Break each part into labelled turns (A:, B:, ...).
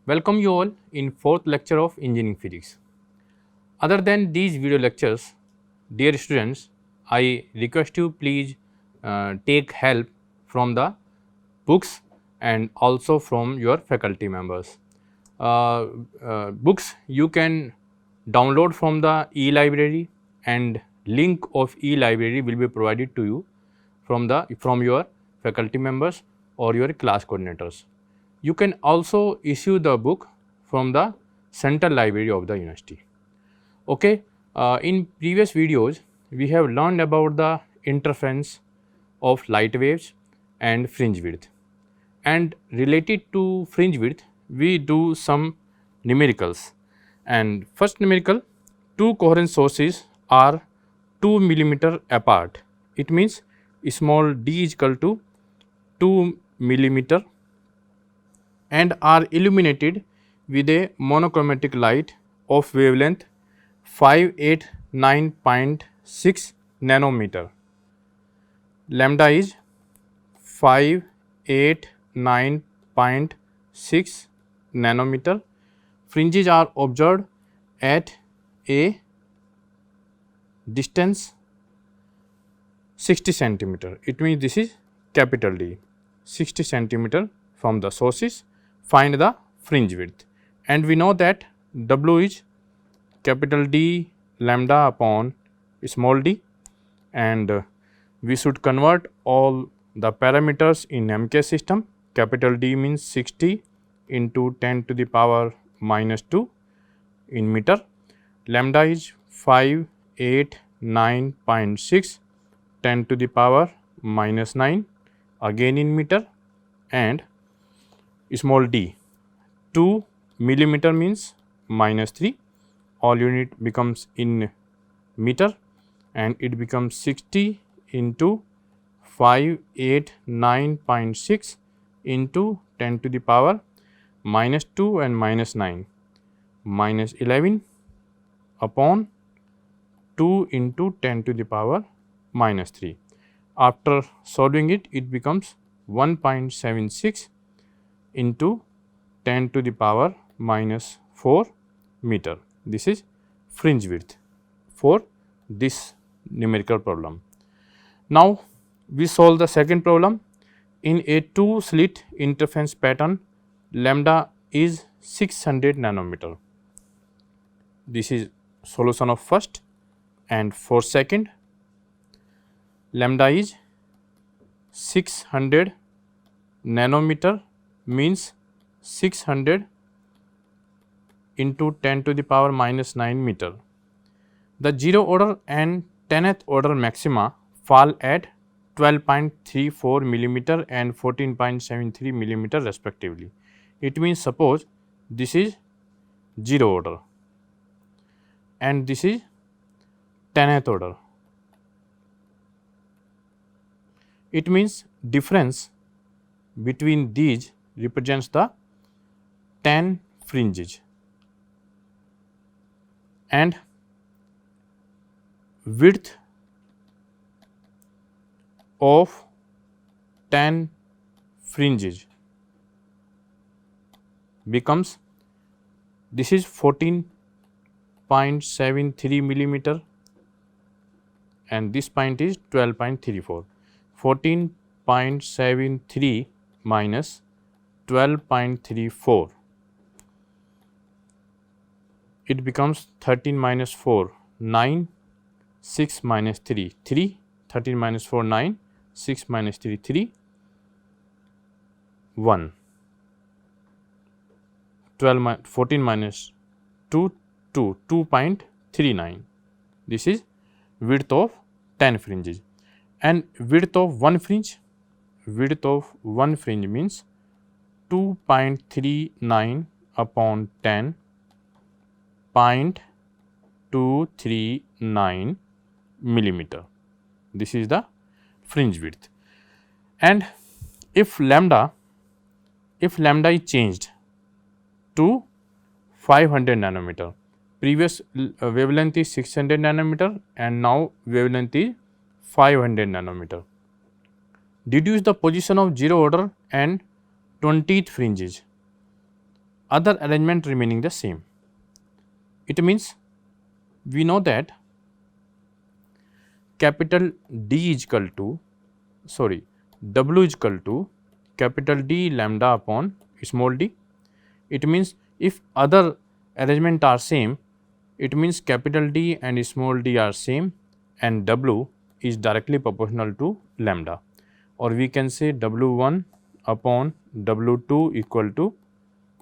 A: Welcome you all in fourth lecture of engineering physics. Other than these video lectures, dear students, I request you please take help from the books and also from your faculty members. Books you can download from the e-library, and link of e-library will be provided to you from your faculty members or your class coordinators. You can also issue the book from the central library of the university. Okay, in previous videos we have learned about the interference of light waves and fringe width, and related to fringe width we do some numericals. And first numerical, two coherent sources are 2 millimeter apart. It means small d is equal to 2 millimeter and are illuminated with a monochromatic light of wavelength 589.6 nanometer. Lambda is 589.6 nanometer. Fringes are observed at a distance 60 centimeter. It means this is capital D, 60 centimeter from the sources. Find the fringe width, and we know that W is capital D lambda upon small d, and we should convert all the parameters in MK system. Capital D means 60 into 10 to the power minus 2 in meter. Lambda is 589.6 10 to the power minus 9 again in meter, and small d 2 millimeter means minus 3. All unit becomes in meter, and it becomes 60 into 589.6 into 10 to the power minus 2 and minus 9 minus 11 upon 2 into 10 to the power minus 3. After solving it, it becomes 1.76 into 10 to the power minus 4 meter. This is fringe width for this numerical problem. Now, we solve the second problem. In a two slit interference pattern, lambda is 600 nanometer. This is solution of first, and for second, lambda is 600 nanometer means 600 into 10 to the power minus 9 meter. The 0 order and 10th order maxima fall at 12.34 millimeter and 14.73 millimeter respectively. It means suppose this is 0 order and this is 10th order. It means difference between these represents the 10 fringes, and width of 10 fringes becomes, this is 14.73 millimeter and this point is 12.34. 14.73 minus 12.34, it becomes 13 minus 4, 9, 6 minus 3, 3, 13 minus 4, 9, 6 minus 3, 3, 1, 14 minus 2, 2, 2.39. This is width of 10 fringes. And width of one fringe means 2.39 upon 10 0.239 millimeter. This is the fringe width. And if lambda is changed to 500 nanometer, previous wavelength is 600 nanometer and now wavelength is 500 nanometer. Deduce the position of 0 order and 20th fringes. other arrangement remaining the same. It means we know that capital D is equal to, W is equal to capital D lambda upon small d. It means if other arrangement are same, it means capital D and small d are same and W is directly proportional to lambda, or we can say W1 upon W2 equal to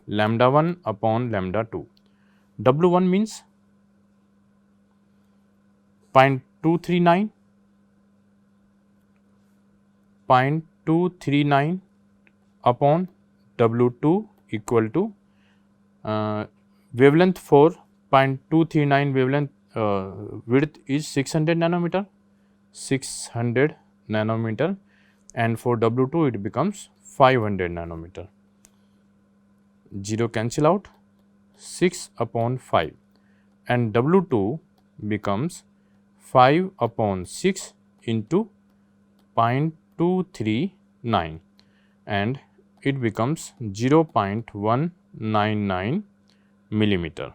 A: lambda 1 upon lambda 2. W1 means 0.239, 0.239 upon W2 equal to wavelength for 0.239 wavelength width is 600 nanometer, 600 nanometer, and for W2 it becomes 500 nanometer. 0 cancel out, 6 upon 5, and W2 becomes 5 upon 6 into 0.239, and it becomes 0.199 millimeter.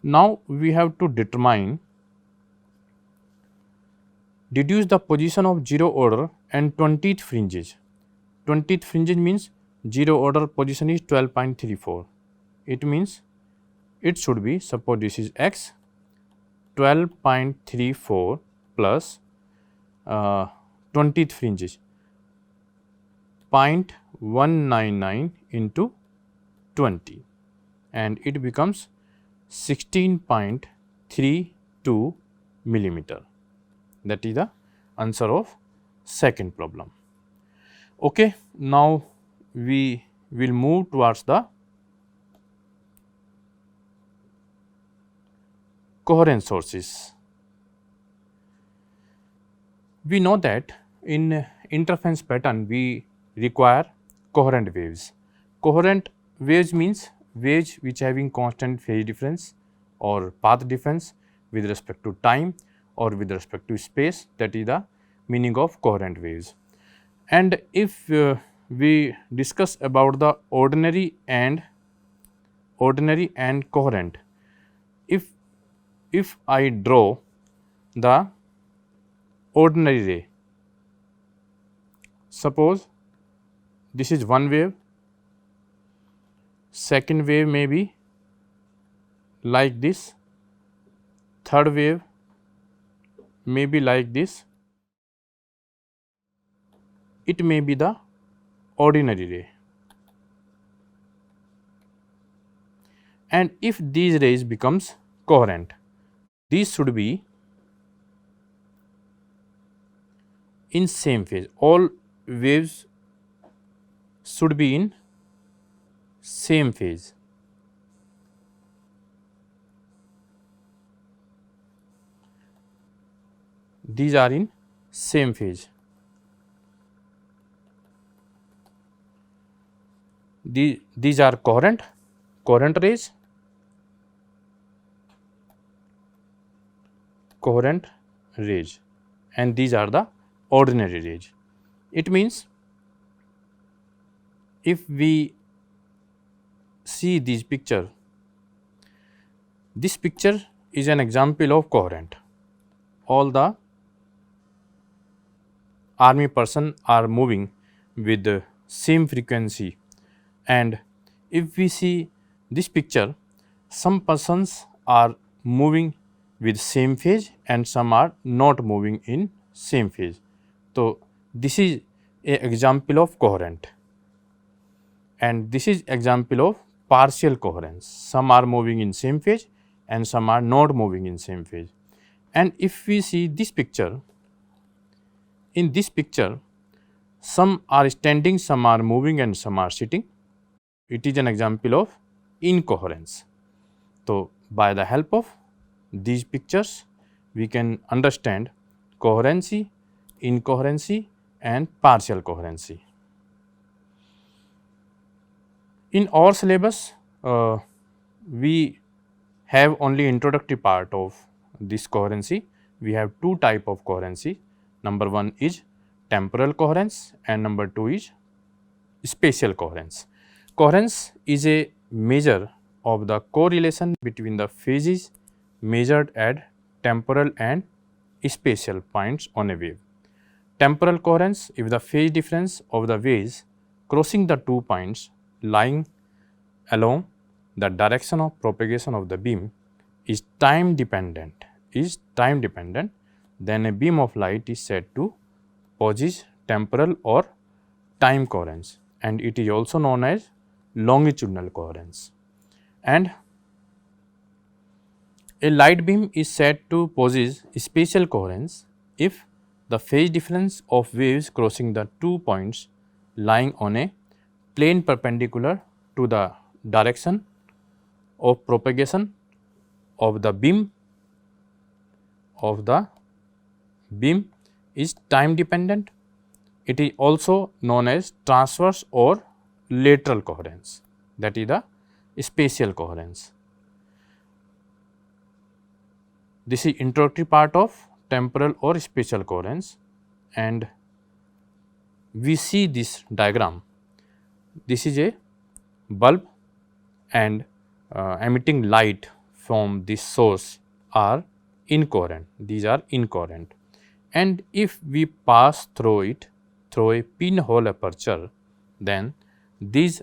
A: Now we have to deduce the position of 0 order and 20th fringes. 20th fringes means 0 order position is 12.34. It means it should be, suppose this is x, 12.34 plus 20th fringes, 0.199 into 20, and it becomes 16.32 millimeter. That is the answer of second problem. Okay, now we will move towards the coherent sources. We know that in interference pattern we require coherent waves. Coherent waves means waves which having constant phase difference or path difference with respect to time or with respect to space. That is the meaning of coherent waves. And if we discuss about the ordinary and coherent, if I draw the ordinary ray, suppose this is one wave, second wave may be like this, third wave may be like this, it may be the ordinary ray. And if these rays becomes coherent, these should be in same phase. All waves should be in same phase. These are in same phase. These are coherent rays, and these are the ordinary rays. It means if we see this picture is an example of coherent. All the army person are moving with the same frequency, and if we see this picture, some persons are moving with same phase and some are not moving in same phase. So this is a example of coherent, and this is example of partial coherence. Some are moving in same phase and some are not moving in same phase. And if we see this picture, in this picture some are standing, some are moving, and some are sitting. It is an example of incoherence. So by the help of these pictures we can understand coherency, incoherency, and partial coherency. In our syllabus we have only introductory part of this coherency. We have two type of coherency. Number one is temporal coherence and number two is spatial coherence. Coherence is a measure of the correlation between the phases measured at temporal and spatial points on a wave. Temporal coherence, if the phase difference of the waves crossing the 2 points lying along the direction of propagation of the beam is time dependent, then a beam of light is said to possess temporal or time coherence, and it is also known as longitudinal coherence. And a light beam is said to possess spatial coherence if the phase difference of waves crossing the 2 points lying on a plane perpendicular to the direction of propagation of the beam is time dependent. It is also known as transverse or lateral coherence, that is the spatial coherence. This is introductory part of temporal or spatial coherence, and we see this diagram. This is a bulb, and emitting light from this source are incoherent. These are incoherent, and if we pass through it through a pinhole aperture, then these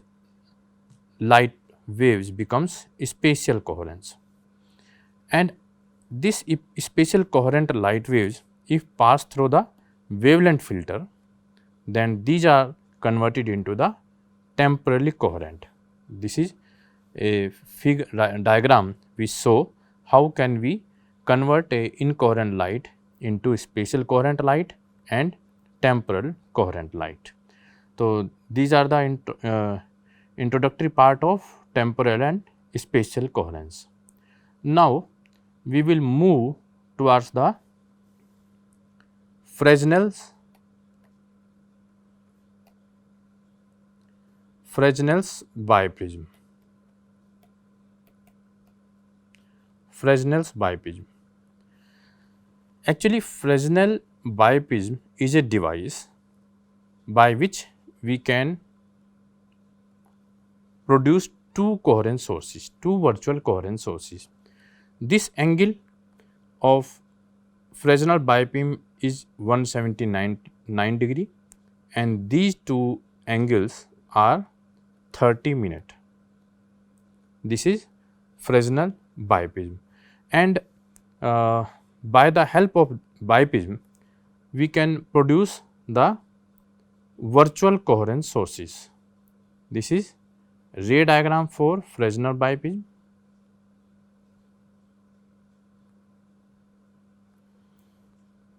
A: light waves becomes spatial coherence. And this spatial coherent light waves, if passed through the wavelength filter, then these are converted into the temporally coherent. This is a diagram which show how can we convert a incoherent light into spatial coherent light and temporal coherent light. So, these are the introductory part of temporal and spatial coherence. Now, we will move towards the Fresnel's biprism. Fresnel's biprism. Actually, Fresnel biprism is a device by which we can produce two coherent sources, two virtual coherent sources. This angle of Fresnel biprism is 179 degree, and these two angles are 30 minutes. This is Fresnel biprism, and by the help of biprism we can produce the virtual coherent sources. This is ray diagram for Fresnel biprism.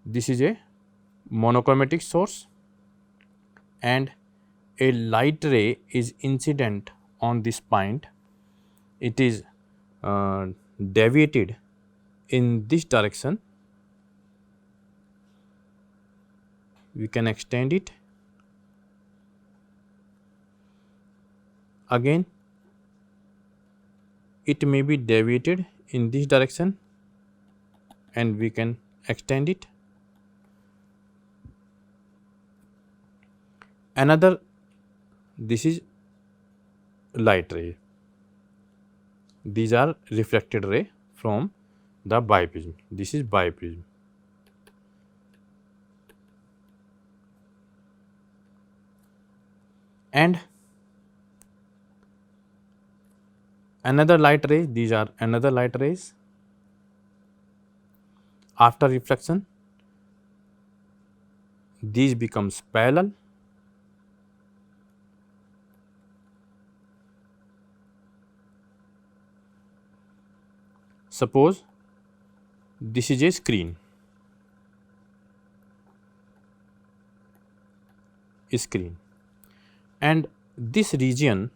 A: This is a monochromatic source, and a light ray is incident on this point. It is deviated in this direction. We can extend it. Again, it may be deviated in this direction, and we can extend it. Another, this is light ray. These are reflected ray from the biprism. This is biprism. And another light ray, these are another light rays. After reflection, these becomes parallel. Suppose this is a screen. And this region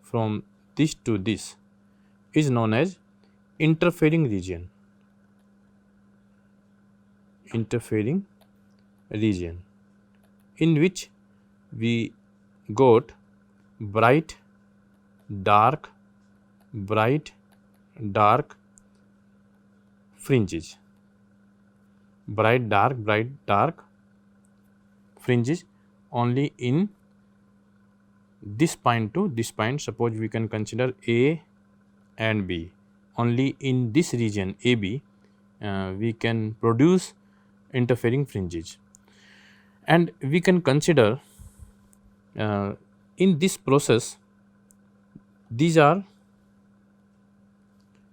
A: from this to this is known as interfering region. In which we got bright, dark fringes. Bright, dark fringes only in this point to this point. Suppose we can consider A and B. Only in this region AB we can produce interfering fringes, and we can consider in this process, these are,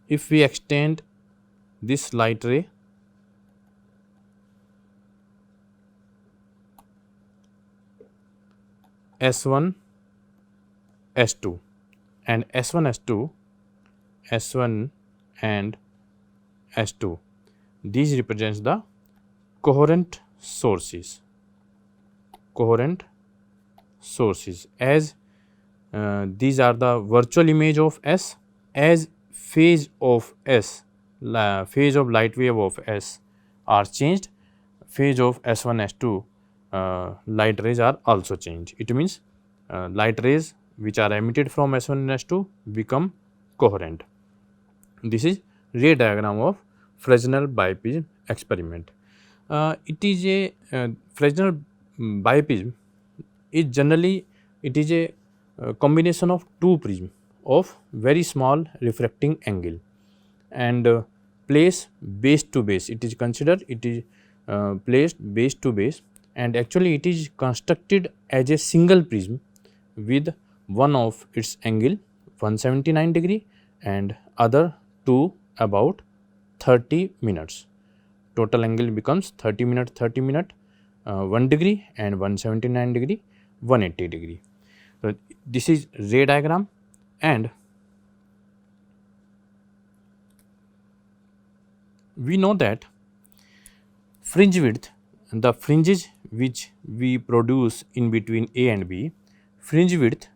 A: if we extend this light ray S1 S2 and S1 and S2, these represents the coherent sources as these are the virtual image of S. As phase of S, phase of light wave of S are changed, phase of S1 S2 light rays are also changed. It means light rays which are emitted from S1 and S2 become coherent. This is ray diagram of Fresnel biprism experiment. It is a Fresnel biprism is generally it is a combination of two prisms of very small refracting angle and placed base to base. It is considered it is placed base to base, and actually it is constructed as a single prism with one of its angle 179 degree and other two about 30 minutes. Total angle becomes 30 minute 1 degree and 179 degree 180 degree. So, this is ray diagram, and we know that fringe width, the fringes which we produce in between A and B, fringe width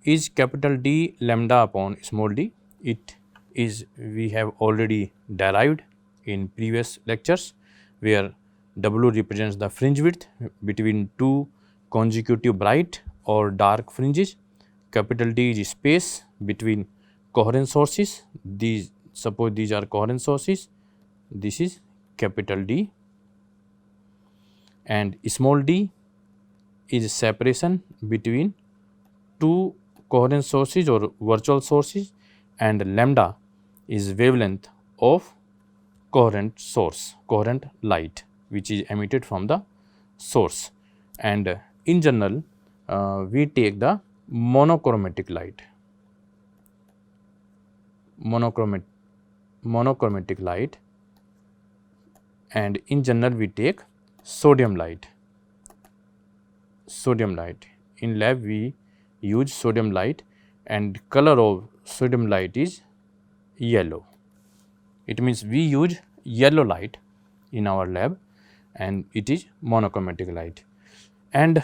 A: is capital D lambda upon small d. It is, we have already derived in previous lectures, where W represents the fringe width between two consecutive bright or dark fringes. Capital D is space between coherent sources. These, suppose these are coherent sources, this is capital D, and small d is separation between two coherent sources or virtual sources, and lambda is wavelength of coherent source, coherent light which is emitted from the source. And in general we take the monochromatic light, monochromatic light, and in general we take sodium light. In lab we use sodium light, and color of sodium light is yellow. It means we use yellow light in our lab, and it is monochromatic light. And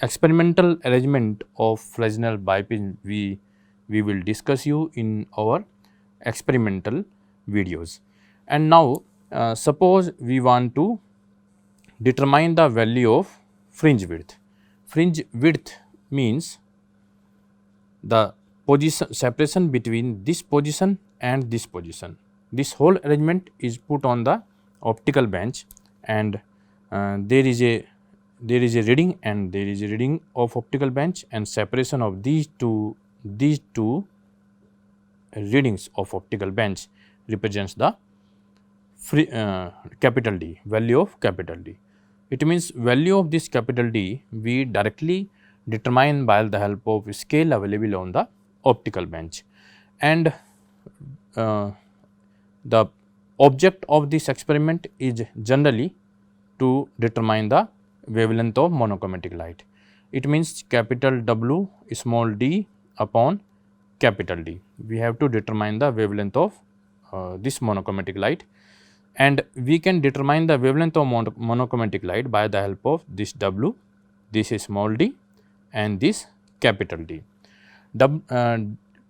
A: experimental arrangement of Fresnel biprism we will discuss you in our experimental videos. And now suppose we want to determine the value of fringe width. Fringe width means the position separation between this position and this position. This whole arrangement is put on the optical bench, and there is a reading, and there is a reading of optical bench, and separation of these two readings of optical bench represents the capital D, value of capital D. It means value of this capital D we directly determine by the help of scale available on the optical bench, and the object of this experiment is generally to determine the wavelength of monochromatic light. It means capital W small d upon capital D. We have to determine the wavelength of this monochromatic light, and we can determine the wavelength of monochromatic light by the help of this W, this is small d, and this capital D.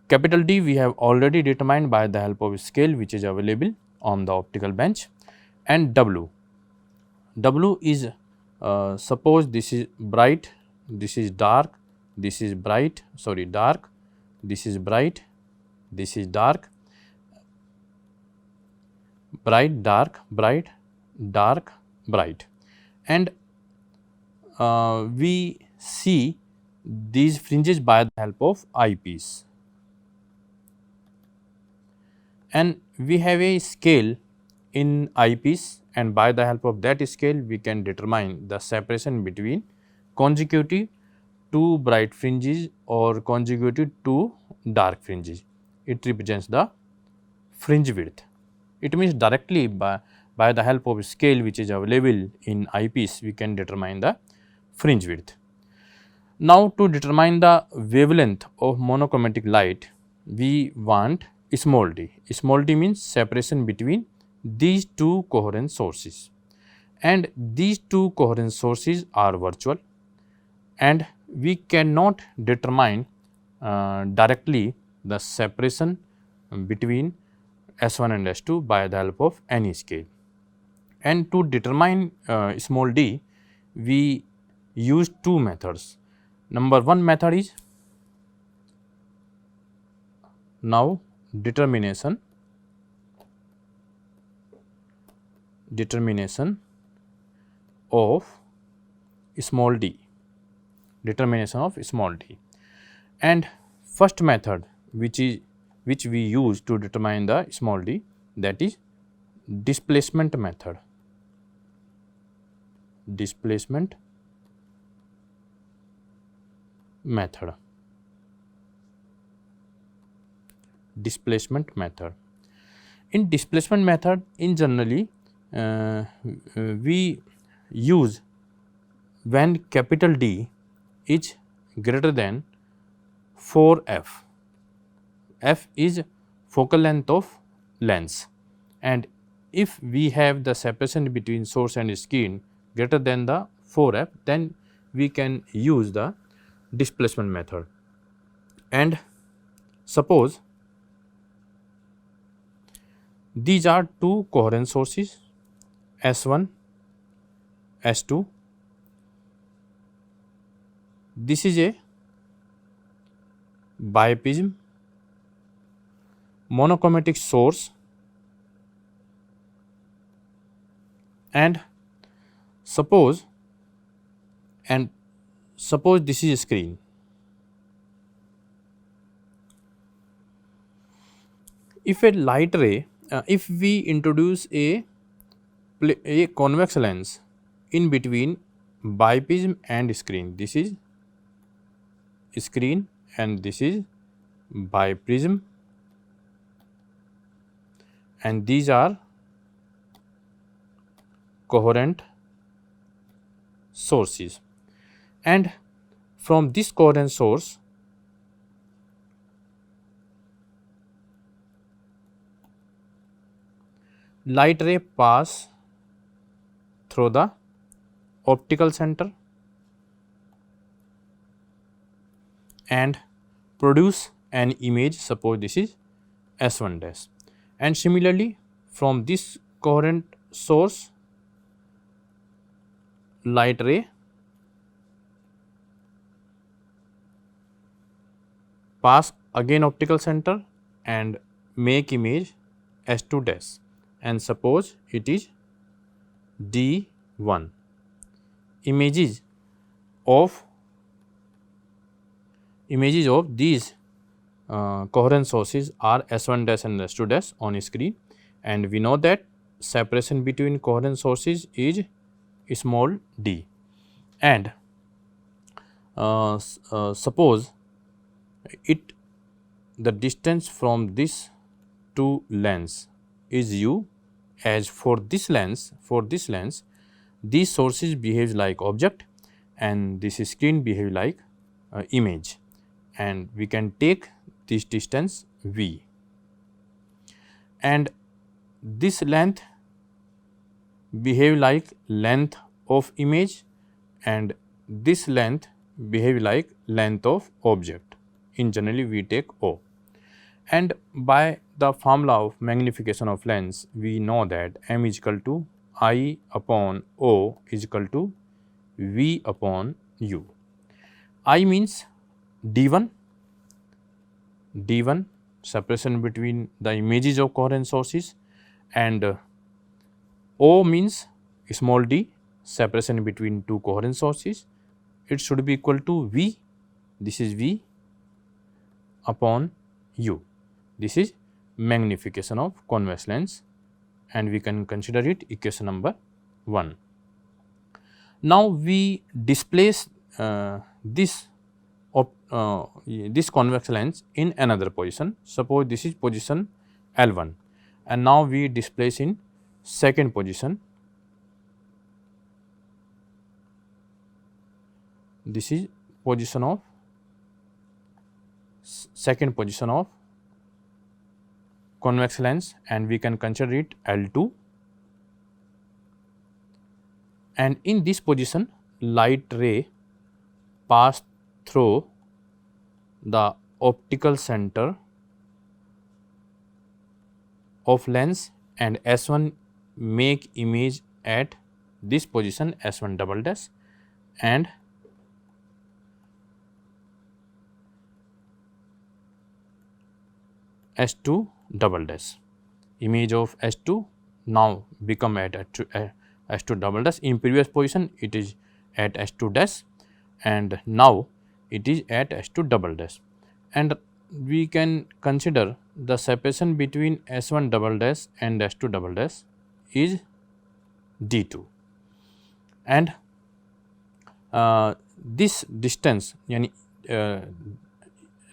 A: Capital D we have already determined by the help of scale which is available on the optical bench, and W is suppose this is bright, this is dark, this is bright, sorry dark, this is bright, this is dark, bright, dark, bright, dark, bright. and we see these fringes by the help of eyepiece. And we have a scale in eyepiece, and by the help of that scale we can determine the separation between consecutive two bright fringes or consecutive two dark fringes. It represents the fringe width. It means directly by the help of scale which is available in eyepiece, we can determine the fringe width. Now, to determine the wavelength of monochromatic light, we want small d. Small d means separation between these two coherent sources, and these two coherent sources are virtual, and we cannot determine directly the separation between S1 and S2 by the help of any scale. And to determine small d, we use two methods. Number one method is now determination of small d, and first method which we use to determine the small d, that is displacement method. Displacement method. In displacement method, in generally we use when capital D is greater than 4f. F is focal length of lens, and if we have the separation between source and screen greater than the 4f, then we can use the displacement method. And suppose these are two coherent sources, S1, S2. This is a biprism monochromatic source, and suppose this is a screen. If a light ray, if we introduce a convex lens in between biprism and screen, this is screen and this is biprism, and these are coherent sources, and from this coherent source light ray pass through the optical center and produce an image. Suppose this is S1 dash, and similarly from this coherent source light ray pass again optical center and make image S2 dash, and suppose it is D1. Images of these coherent sources are S1 dash and S2 dash on screen, and we know that separation between coherent sources is small d, and suppose the distance from this two lens is u, as for this lens these sources behaves like object and this screen behave like image, and we can take this distance v, and this length behave like length of image and this length behave like length of object. In generally we take O, and by the formula of magnification of lens we know that m is equal to I upon O is equal to V upon U. I means D1 separation between the images of coherent sources, and O means small d separation between two coherent sources, it should be equal to V, this is V upon U. This is magnification of convex lens, and we can consider it equation number 1. Now we displace this convex lens in another position. Suppose this is position L1, and now we displace in second position. This is position of second position of convex lens, and we can consider it L2, and in this position light ray pass through the optical center of lens, and S1 make image at this position S1 double dash, and S2 double dash. Image of S2 now become at S2 double dash. In previous position it is at S2 dash, and now it is at S2 double dash, and we can consider the separation between S1 double dash and S2 double dash is D2, and this distance,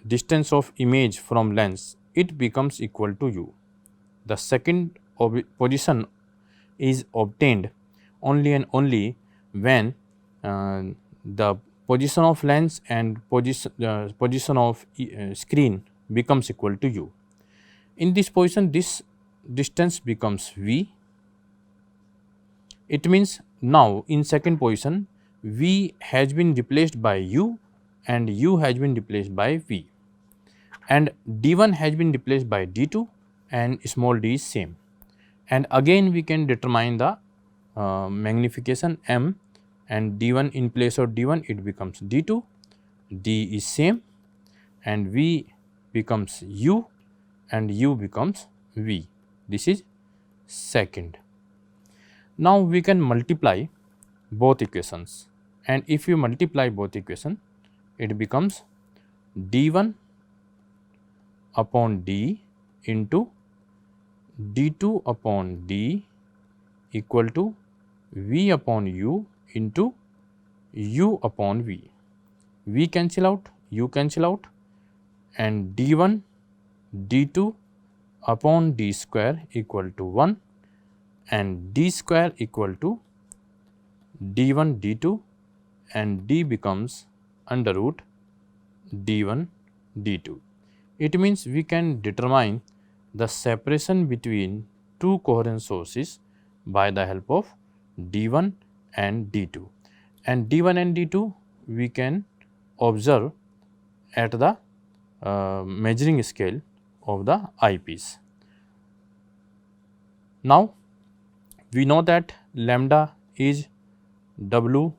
A: distance of image from lens, it becomes equal to U. The second position is obtained only and only when the position of lens and position of screen becomes equal to U. In this position, this distance becomes V. It means now in second position V has been replaced by U and U has been replaced by V, and D1 has been replaced by D2 and small d is same, and again we can determine the magnification M, and D1 in place of D1 it becomes D2, D is same, and V becomes U and U becomes V. This is second. Now we can multiply both equations, and if you multiply both equations it becomes D1 upon D into D2 upon D equal to V upon U into U upon V. V cancel out, U cancel out, and D1 D2 upon D square equal to 1, and D square equal to D1 D2, and D becomes under root D1 D2. It means we can determine the separation between two coherent sources by the help of D1 and D2, and D1 and D2 we can observe at the measuring scale of the eyepiece. Now we know that lambda is W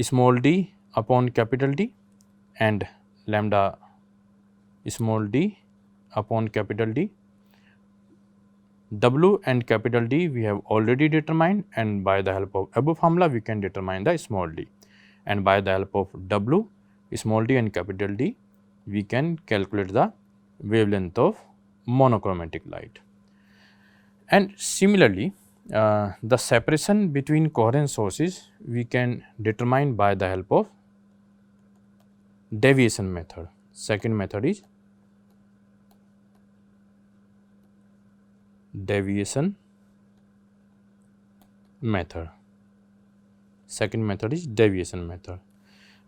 A: small d upon capital D, and lambda small d upon capital D. W and capital D we have already determined, and by the help of above formula we can determine the small d, and by the help of W, small d and capital D we can calculate the wavelength of monochromatic light. And similarly the separation between coherent sources we can determine by the help of deviation method. Second method is deviation method. Second method is deviation method.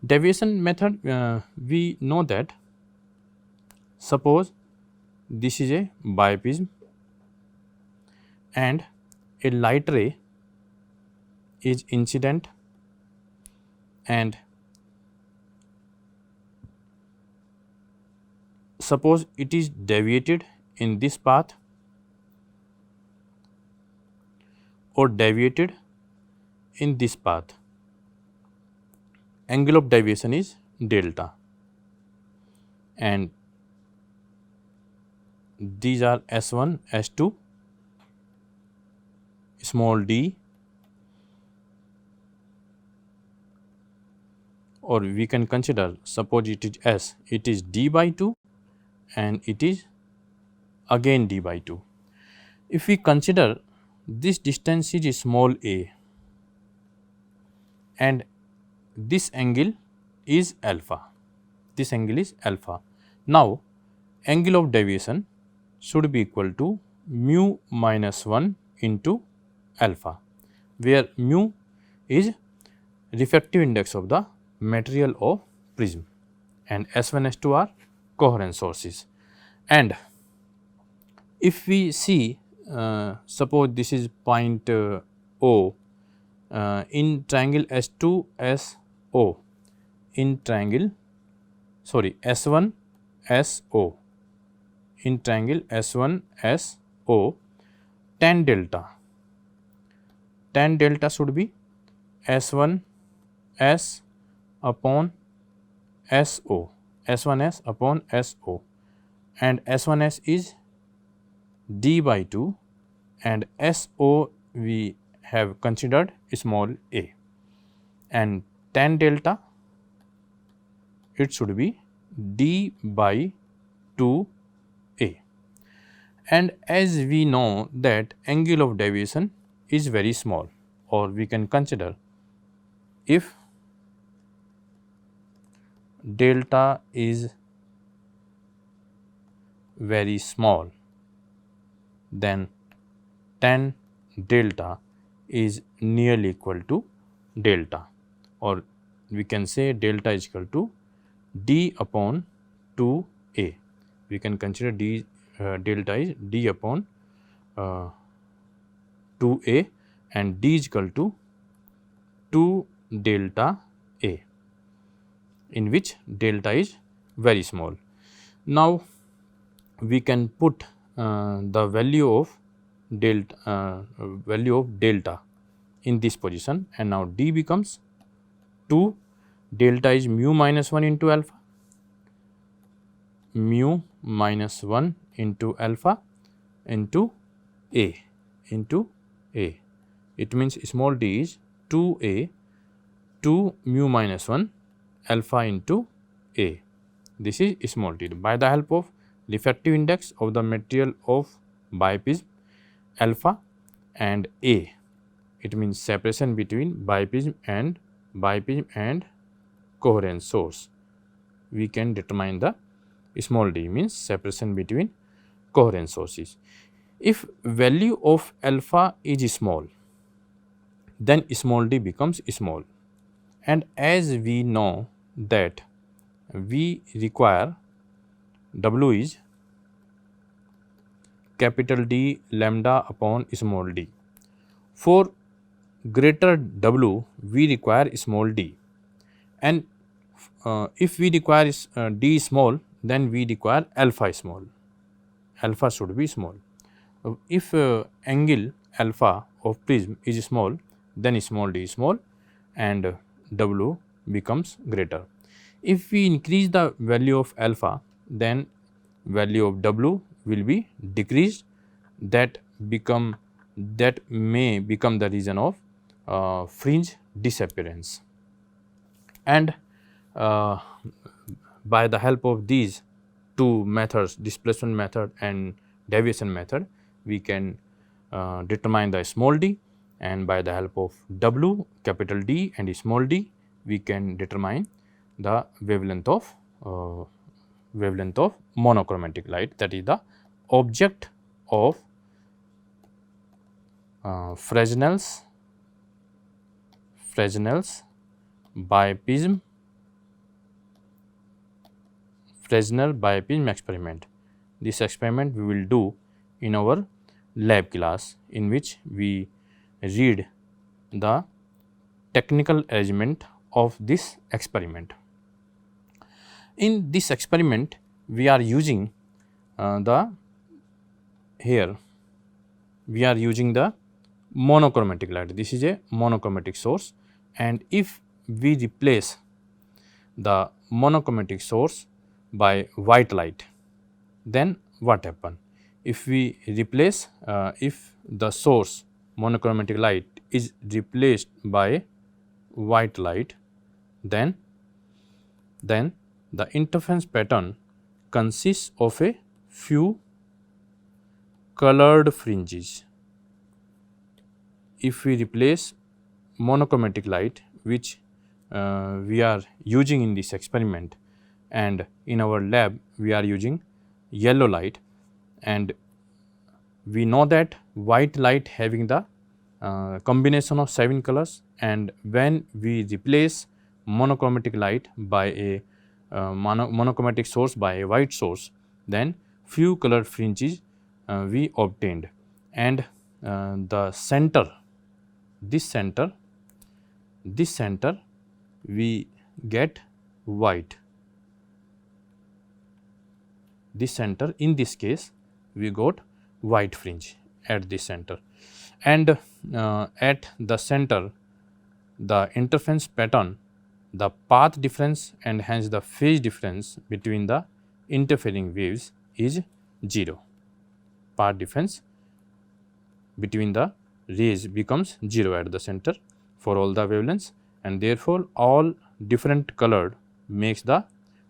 A: Deviation method we know that suppose this is a bioprism and a light ray is incident, and suppose it is deviated in this path or deviated in this path. Angle of deviation is delta, and these are S1, S2 small d, or we can consider, suppose it is S, it is d by 2 and it is again d by 2. If we consider this distance is small a and this angle is alpha, this angle is alpha. Now, angle of deviation should be equal to mu minus 1 into alpha, where mu is refractive index of the material of prism and S1 S2 are coherent sources. And if we see, suppose this is point O in triangle S2 SO, in triangle S1 SO, in triangle S1 SO, tan delta should be S1 S upon SO, S1 S upon SO, and S1 S is d by 2 and SO we have considered small a, and tan delta it should be d by 2a. And as we know that angle of deviation is very small, or we can consider if delta is very small, then tan delta is nearly equal to delta, or we can say delta is equal to d upon 2a. We can consider delta is d upon 2a and d is equal to 2 delta a, in which delta is very small. Now, we can put the value of delta in this position, and now d becomes 2, delta is mu minus 1 into alpha, mu minus 1 into alpha into a, it means small d is 2a, 2 mu minus 1 alpha into a. This is small d. By the help of refractive index of the material of biprism alpha and a, it means separation between biprism and coherent source, we can determine the small d, means separation between coherent sources. If value of alpha is small, then small d becomes small, and as we know that we require W is capital D lambda upon small d. For greater W, we require small d, and if we require d small, then we require alpha small. Alpha should be small. If angle alpha of prism is small, then small d is small and W becomes greater. If we increase the value of alpha, then value of W will be decreased, that may become the reason of fringe disappearance. And by the help of these two methods, displacement method and deviation method, we can determine the small d, and by the help of W, capital D and small d, we can determine the wavelength of monochromatic light, that is the object of Fresnel's biprism, Fresnel biprism experiment. This experiment we will do in our lab class, in which we read the technical arrangement of this experiment. In this experiment, we are using the monochromatic light. This is a monochromatic source, and if we replace the monochromatic source by white light, then what happen? If we replace if the source monochromatic light is replaced by white light, then the interference pattern consists of a few colored fringes. If we replace monochromatic light, which we are using in this experiment, and in our lab we are using yellow light, and we know that white light having the combination of 7 colors, and when we replace monochromatic light by a monochromatic source by a white source, then few colored fringes we obtained, and the center, this center we get white. This center, in this case we got white fringe at this center, and at the center the interference pattern, the path difference and hence the phase difference between the interfering waves is 0. Path difference between the rays becomes 0 at the center for all the wavelengths, and therefore all different colored makes the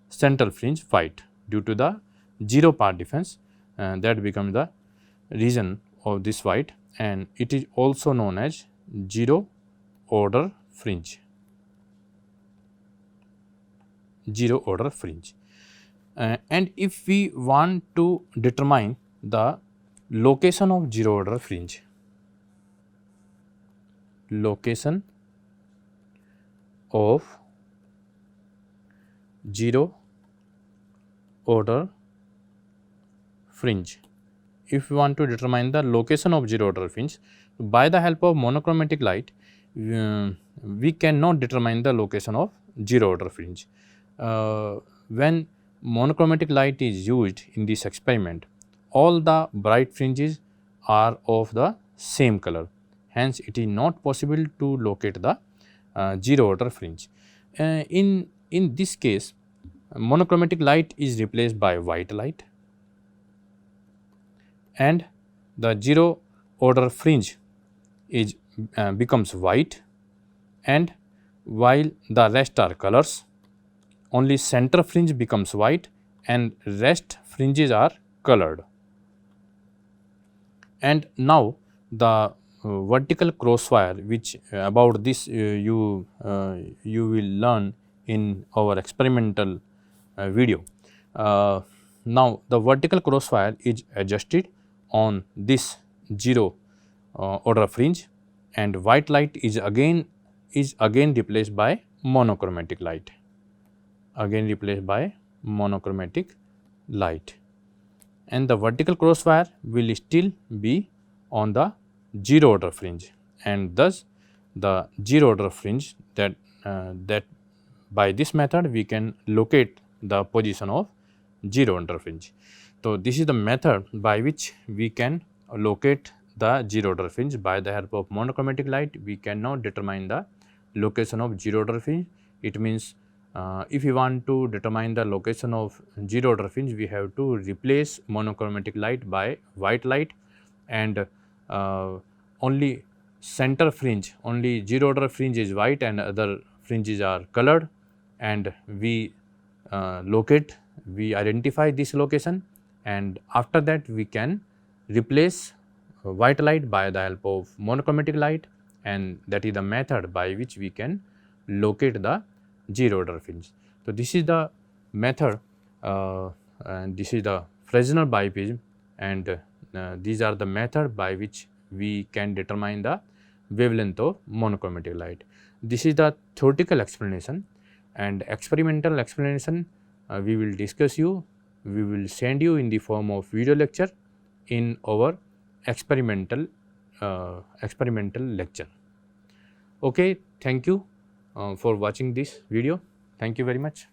A: central fringe white due to the 0 path difference, that becomes the reason of this white, and it is also known as 0 order fringe. 0 order fringe. And if we want to determine the location of 0 order fringe, location of 0 order fringe, if we want to determine the location of 0 order fringe by the help of monochromatic light, we cannot determine the location of 0 order fringe. When monochromatic light is used in this experiment, all the bright fringes are of the same color, hence it is not possible to locate the 0 order fringe. In this case, monochromatic light is replaced by white light, and the 0 order fringe is becomes white, and while the rest are colors, only center fringe becomes white and rest fringes are colored. And now the vertical crosswire, which about this you will learn in our experimental video. Now the vertical crosswire is adjusted on this 0 order fringe, and white light is again replaced by monochromatic light, and the vertical crosswire will still be on the 0 order fringe, and thus the 0 order fringe, that by this method we can locate the position of 0 order fringe. So this is the method by which we can locate the 0 order fringe. By the help of monochromatic light, we cannot determine the location of 0 order fringe. It means if we want to determine the location of 0 order fringe, we have to replace monochromatic light by white light, and only center fringe, only 0 order fringe is white and other fringes are colored, and we identify this location, and after that we can replace white light by the help of monochromatic light, and that is the method by which we can locate the 0 order fringe. So this is the method, and this is the Fresnel bioprism, and these are the method by which we can determine the wavelength of monochromatic light. This is the theoretical explanation, and experimental explanation we will send you in the form of video lecture in our experimental lecture. Okay, thank you for watching this video. Thank you very much.